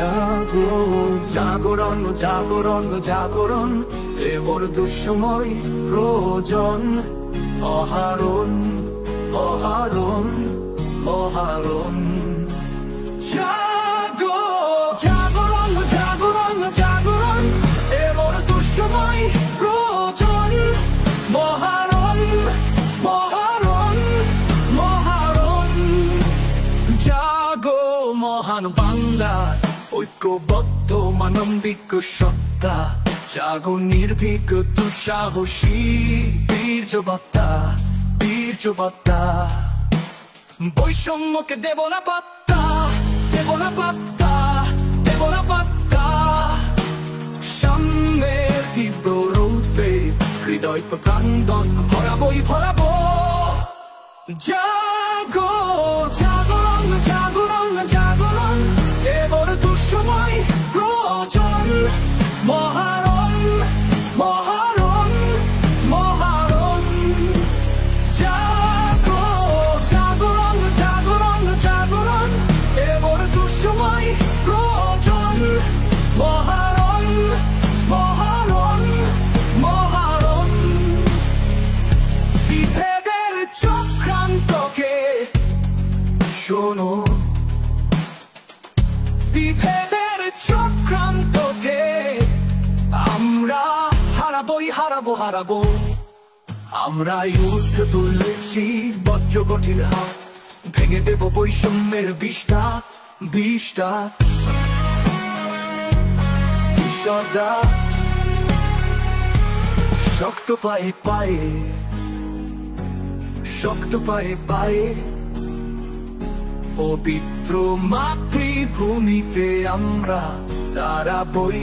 জাগরণ জাগরণ জাগরণ এবার দুঃসময় প্রয়োজন অহারণ অহারণ অহারণ জাগো জাগরণ জাগরণ জাগরণ এবার দুঃসময় প্রয়োজন মহারণ মহারণ মহারণ জাগো মহান বাংলার ঐক্যবদ্ধ মানবিক সত্তা জাগো নির্ভীক দুঃসাহসী বীর্যবত্তা বীর্যবত্তা বৈষম্যকে দেব না পাত্তা দেব না পাত্তা দেব না পাত্তা সামনের তীব্র রূপে হৃদয় প্রকান্দন ভরাবই ভরাবো জাগো জাগরণ জাগরণ জাগরণ এবার দুঃসময় প্রয়োজন মহারণ মহারণ মহারণ জাগো জাগরণ জাগরণ জাগরণ এবার দুঃসময় প্রয়োজন মহারণ মহারণ মহারণ বিভেদের চক্রান্তকে শোনো বিভেদের চক্রান্তকে আমরা হারাবোই হারাবো হারাবো আমরা যুদ্ধ তুলেছি বজ্র কঠিন হাত ভেঙে দেব বৈষম্যের বিষটা বিষটা বিষটা শক্ত পায়ে পায়ে শক্ত পায়ে পায়ে পবিত্র মাতৃভূমিতে আমরা দাঁড়াবোই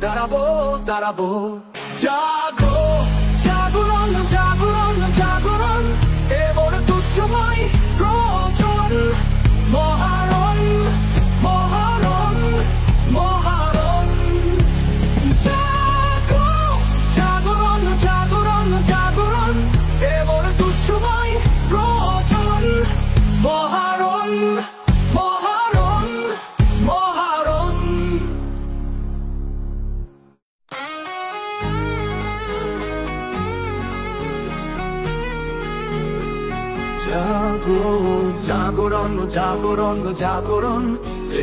দাঁড়াবো দাঁড়াবো জাগো জাগরণ জাগরণ জাগরণ এবার দুঃসময় প্রয়োজন মহারণ মহারণ মহারণ জাগো জাগরণ জাগরণ জাগরণ এবার দুঃসময় প্রয়োজন মহারণ মহারণ মহারণ জাগো জাগরণ জাগরণ জাগরণ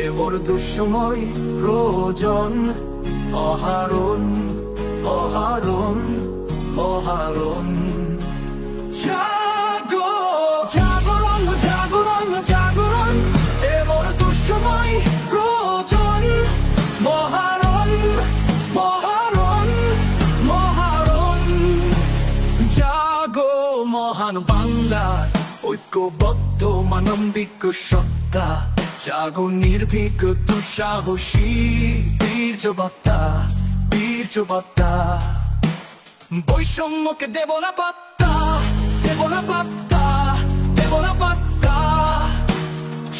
এবার দুঃসময় প্রয়োজন অহারণ অহারণ অহারণ জাগো জাগরণ জাগরণ জাগরণ এবার দুঃসময় প্রয়োজন মহারণ মহারণ মহারণ জাগো মহান বাংলার ঐক্যবদ্ধ মানবিক সত্তা জাগো নির্ভীক দুঃসাহসী বীর্যবত্তা বীর্যবত্তা বৈষম্যকে দেব না পাত্তা দেব না পাত্তা দেব না পাত্তা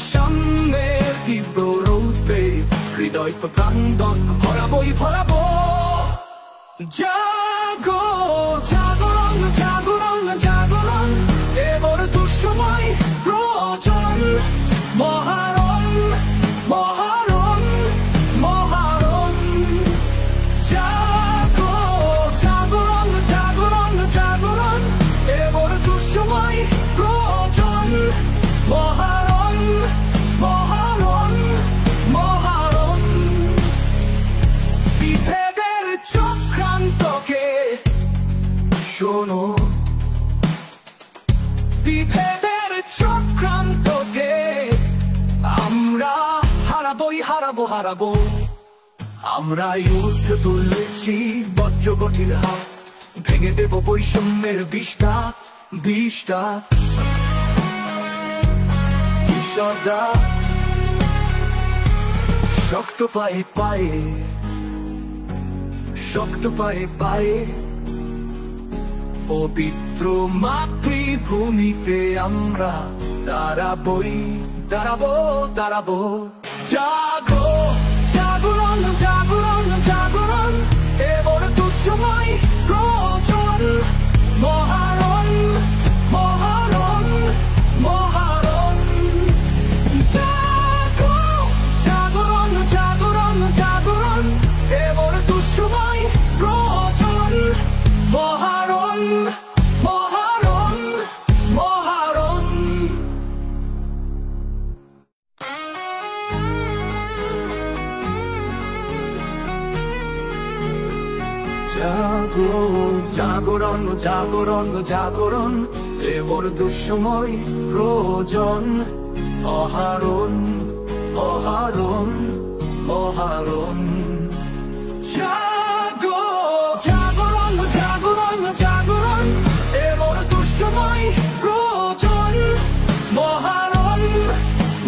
সামনের তীব্র রূপে হৃদয় প্রকান্দন ভরাবই ভরাবো জাগো জাগরণ জাগরণ জাগরণ এবার দুঃসময় প্রয়োজন মহারণ মহারণ মহারণ জাগো জাগরণ জাগরণ জাগরণ এবার দুঃসময় প্রয়োজন মহারণ মহারণ মহারণ বিভেদের চক্রান্তকে শোনো বিভেদের চক্রান্তকে আমরা হারাবোই হারাবো হারাবো আমরা যুদ্ধ তুলেছি বজ্র কঠিন হাত ভেঙে দেব বৈষম্যের বিষটা বিষটা বিষটা শক্ত পায়ে পায়ে শক্ত পায়ে পায়ে পবিত্র মাতৃভূমিতে আমরা দাঁড়াবোই দাঁড়াবো দাঁড়াবো জাগো জাগরণ জাগরণ জাগরণ এবার দুঃসময় প্রয়োজন মহারণ মহারণ মহারণ জাগো জাগরণ জাগরণ জাগরণ জাগরণ জাগরণ এবার দুঃসময় প্রয়োজন অহারণ অহারণ অহারণ জাগো জাগরণ জাগরণ জাগরণ এবার দুঃসময় প্রয়োজন মহারণ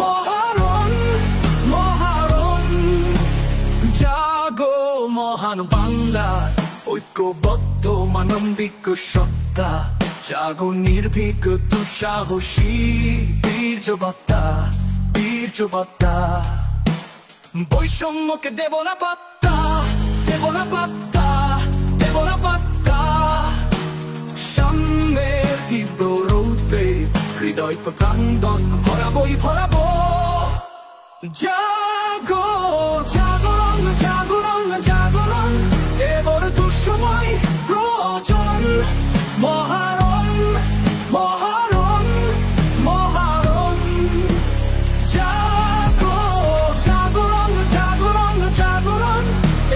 মহারণ মহারণ জাগো মহান বাংলার ঐক্যবদ্ধ মানবিক সত্তা জাগো নির্ভীক দুঃসাহসী বীর্যবত্তা বীর্যবত্তা বৈষম্যকে দেব না পাত্তা দেব না পাত্তা দেব না পাত্তা সামনের তীব্র রূপে হৃদয় প্রাঙ্গণ ভরাবই ভরাবো জাগো জাগরণ জাগরণ জাগরণ এবার দুঃসময় প্রয়োজন মহারণ মহারণ মহারণ জাগো জাগরণ জাগরণ জাগরণ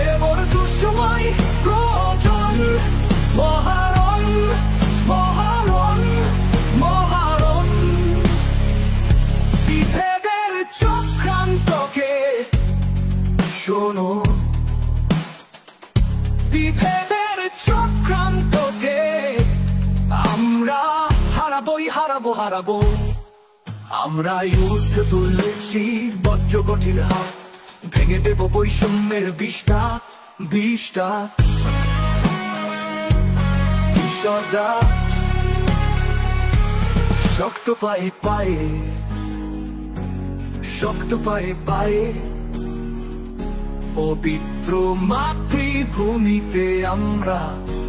এবার দুঃসময় প্রয়োজন মহারণ মহারণ মহারণ বিভেদের চক্রান্তকে শোনো বিভেদের চক্রান্তকে আমরা হারাবোই হারাবো হারাবো আমরা যুদ্ধ তুলেছি বজ্রকঠির হাত ভেঙে দেব বৈষম্যের বিষটা বিষটা বিষটা শক্ত পায়ে পায়ে শক্ত পায়ে পায়ে পবিত্র মাতৃভূমিতে আমরা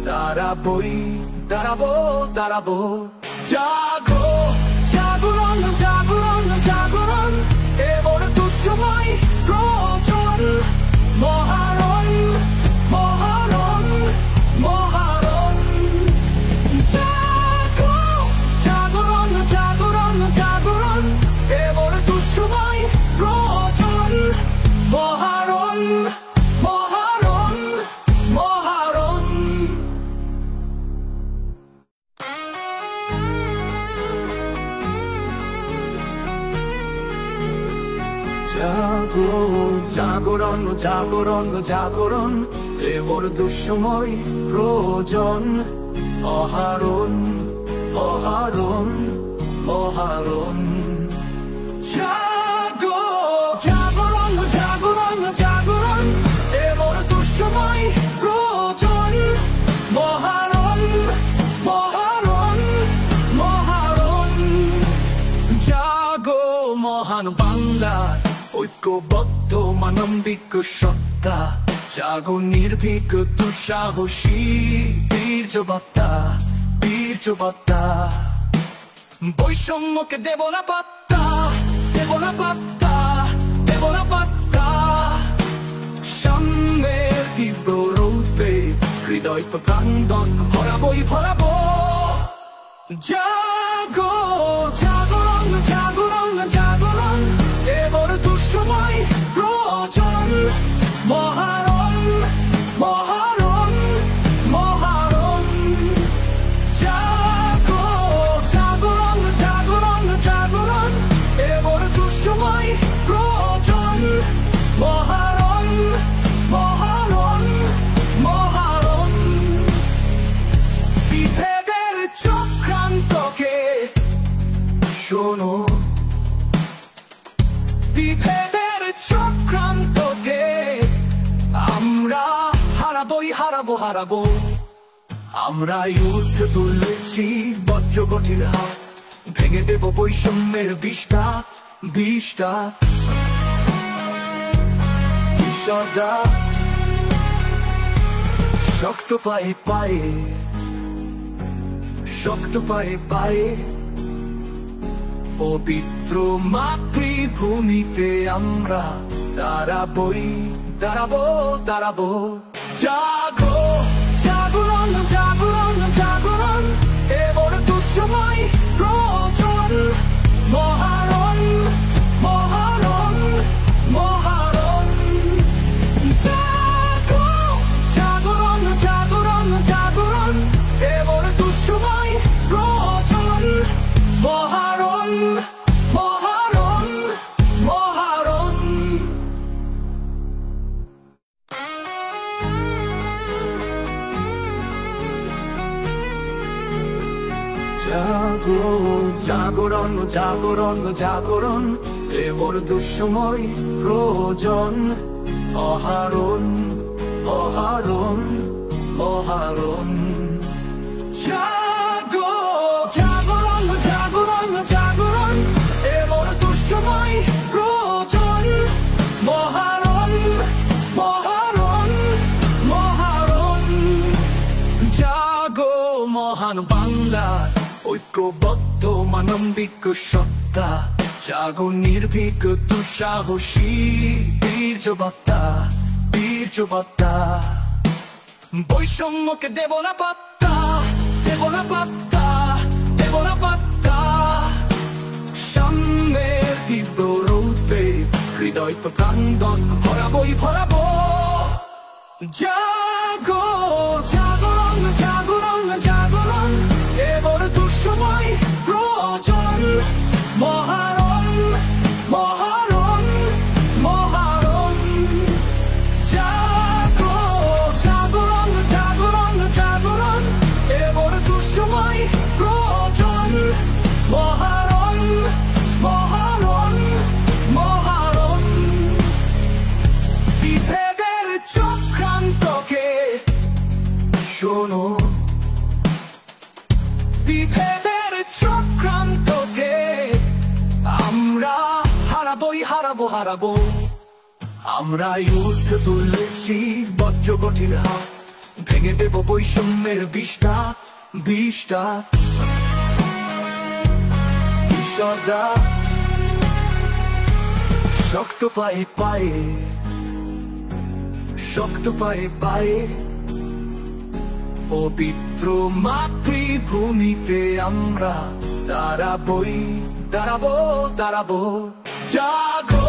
দাঁড়াবোই দাঁড়াবো দাঁড়াবো জাগো জাগরণ জাগরণ জাগরণ এবার দুঃসময় প্রয়োজন মহারণ মহারণ মহারণ জাগো জাগরণ জাগরণ জাগরণ এবার দুঃসময় প্রয়োজন মহারণ মহারণ মহারণ জাগো জাগরণ জাগরণ জাগরণ এবার দুঃসময় প্রয়োজন অহারণ অহারণ অহারণ জাগো জাগরণ জাগরণ জাগরণ এবার দুঃসময় প্রয়োজন মহারণ মহারণ মহারণ জাগো মহান বাংলার ঐক্যবদ্ধ মানবিক সত্তা জাগো নির্ভীক দুঃসাহসী বীর্যবত্তা বীর্যবত্তা বৈষম্যকে দেব না পাত্তা দেব না পাত্তা দেব না পাত্তা সামনের তীব্র রূপে হৃদয় প্রাঙ্গণ ভরাবই ভরাবো জাগো জাগরণ জাগরণ জাগরণ এবার দুঃসময় প্রয়োজন মহারণ মহারণ মহারণ জাগো জাগরণ জাগরণ জাগরণ এবার দুঃসময় প্রয়োজন মহারণ মহারণ মহারণ বিভেদের চক্রান্তকে শোনো বিভেদের চক্রান্তকে আমরা হারাবোই হারাবো হারাবো আমরা যুদ্ধ তুলেছি বজ্রকঠির হাত ভেঙে দেব বৈষম্যের বিষটা বিষটা বিষটা শক্ত পায়ে পায়ে শক্ত পায়ে পায়ে পবিত্র মাতৃভূমিতে আমরা দাঁড়াবোই দাঁড়াবো দাঁড়াবো জাগো জাগরণ জাগরণ জাগরণ এবার দুঃসময় প্রয়োজন মহারণ মহারণ মহারণ জাগো জাগরণ জাগরণ জাগরণ জাগরণ জাগরণ জাগরণ, এবার দুঃসময় প্রয়োজন। অহারণ অহারণ অহারণ, জাগো জাগরণ জাগরণ জাগরণ, এবার দুঃসময় প্রয়োজন। মহারণ মহারণ মহারণ, জাগো মহান বাংলার ঐক্যবদ্ধ মানবিক সত্তা। জাগো নির্ভীক দুঃসাহসী বীর্যবত্তা বীর্যবত্তা। বৈষম্যকে দেব না পাত্তা, দেব না পাত্তা, দেব না পাত্তা। সাম্যের তীব্র রূপে হৃদয় প্রকান্দন ভরাবই ভরাবো। জাগো জাগরণ জাগরণ জাগরণ, এবার দুঃসময় প্রয়োজন। মহারণ মহারণ মহারণ, জাগো জাগরণ জাগরণ জাগরণ, এবার দুঃসময় প্রয়োজন। মহারণ মহারণ মহারণ, বিভেদের চক্রান্তকে শোনো, বিভেদের চক্রান্তকে আমরা হারাবোই হারাবো হারাবো। আমরা যুদ্ধ তুলেছি বজ্র কঠিন হাত, ভেঙে দেব বৈষম্যের বিষটা বিষটা। ঈশ্বরদা শক্ত পায়ে পায়ে, শক্ত পায়ে পায়ে, পবিত্র মাতৃভূমিতে আমরা দাঁড়াবোই দাঁড়াবো দাঁড়াবো। জাগো